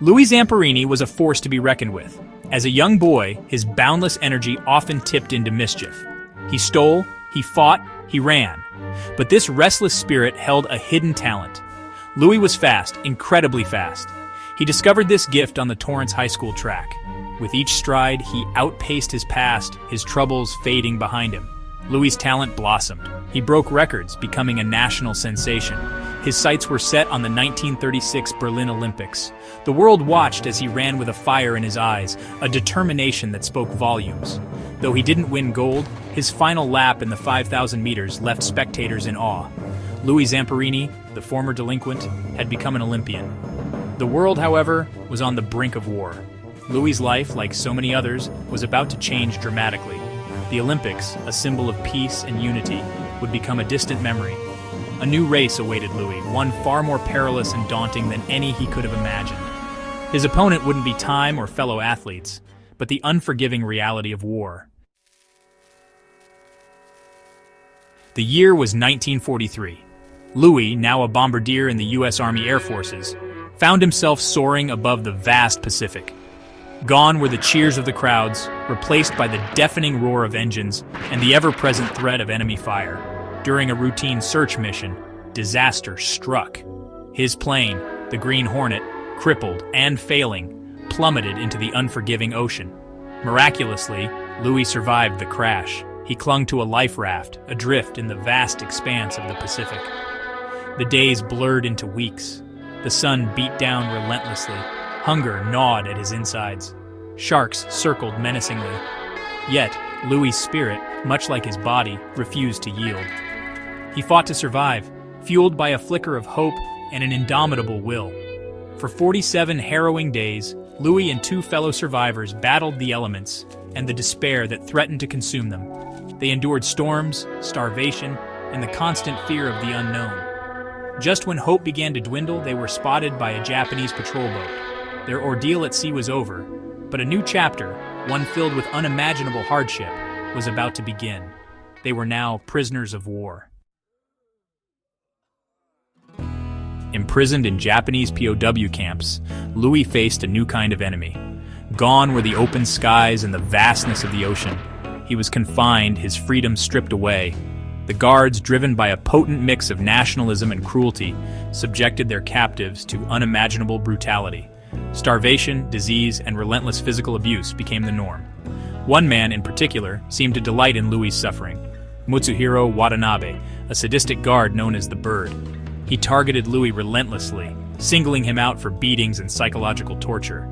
Louie Zamperini was a force to be reckoned with. As a young boy, his boundless energy often tipped into mischief. He stole, he fought, he ran. But this restless spirit held a hidden talent. Louie was fast, incredibly fast. He discovered this gift on the Torrance High School track. With each stride, he outpaced his past, his troubles fading behind him. Louie's talent blossomed. He broke records, becoming a national sensation. His sights were set on the 1936 Berlin Olympics. The world watched as he ran with a fire in his eyes, a determination that spoke volumes. Though he didn't win gold, his final lap in the 5,000 meters left spectators in awe. Louie Zamperini, the former delinquent, had become an Olympian. The world, however, was on the brink of war. Louie's life, like so many others, was about to change dramatically. The Olympics, a symbol of peace and unity, would become a distant memory. A new race awaited Louie, one far more perilous and daunting than any he could have imagined. His opponent wouldn't be time or fellow athletes, but the unforgiving reality of war. The year was 1943. Louie, now a bombardier in the U.S. Army Air Forces, found himself soaring above the vast Pacific. Gone were the cheers of the crowds, replaced by the deafening roar of engines and the ever-present threat of enemy fire. During a routine search mission, disaster struck. His plane, the Green Hornet, crippled and failing, plummeted into the unforgiving ocean. Miraculously, Louie survived the crash. He clung to a life raft, adrift in the vast expanse of the Pacific. The days blurred into weeks. The sun beat down relentlessly. Hunger gnawed at his insides. Sharks circled menacingly. Yet, Louie's spirit, much like his body, refused to yield. He fought to survive, fueled by a flicker of hope and an indomitable will. For 47 harrowing days, Louie and two fellow survivors battled the elements and the despair that threatened to consume them. They endured storms, starvation, and the constant fear of the unknown. Just when hope began to dwindle, they were spotted by a Japanese patrol boat. Their ordeal at sea was over, but a new chapter, one filled with unimaginable hardship, was about to begin. They were now prisoners of war. Imprisoned in Japanese POW camps, Louie faced a new kind of enemy. Gone were the open skies and the vastness of the ocean. He was confined, his freedom stripped away. The guards, driven by a potent mix of nationalism and cruelty, subjected their captives to unimaginable brutality. Starvation, disease, and relentless physical abuse became the norm. One man in particular seemed to delight in Louie's suffering. Mutsuhiro Watanabe, a sadistic guard known as the Bird. He targeted Louie relentlessly, singling him out for beatings and psychological torture.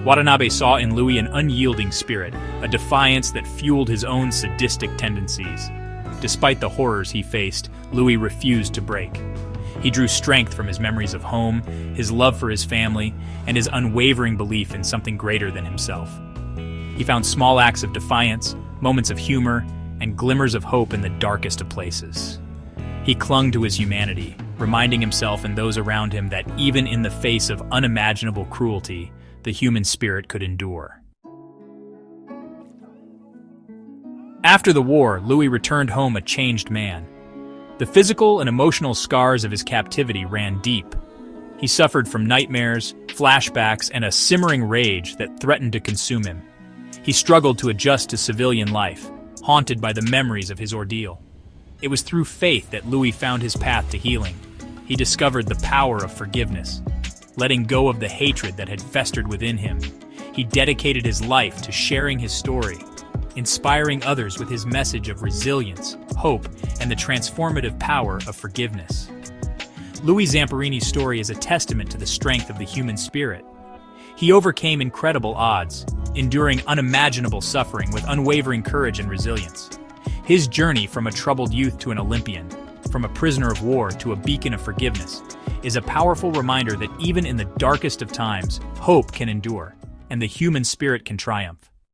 Watanabe saw in Louie an unyielding spirit, a defiance that fueled his own sadistic tendencies. Despite the horrors he faced, Louie refused to break. He drew strength from his memories of home, his love for his family, and his unwavering belief in something greater than himself. He found small acts of defiance, moments of humor, and glimmers of hope in the darkest of places. He clung to his humanity, reminding himself and those around him that even in the face of unimaginable cruelty, the human spirit could endure. After the war, Louie returned home a changed man. The physical and emotional scars of his captivity ran deep. He suffered from nightmares, flashbacks, and a simmering rage that threatened to consume him. He struggled to adjust to civilian life, haunted by the memories of his ordeal. It was through faith that Louie found his path to healing. He discovered the power of forgiveness. Letting go of the hatred that had festered within him, he dedicated his life to sharing his story, inspiring others with his message of resilience, hope, and the transformative power of forgiveness. Louie Zamperini's story is a testament to the strength of the human spirit. He overcame incredible odds, enduring unimaginable suffering with unwavering courage and resilience. His journey from a troubled youth to an Olympian, from a prisoner of war to a beacon of forgiveness, is a powerful reminder that even in the darkest of times, hope can endure, and the human spirit can triumph.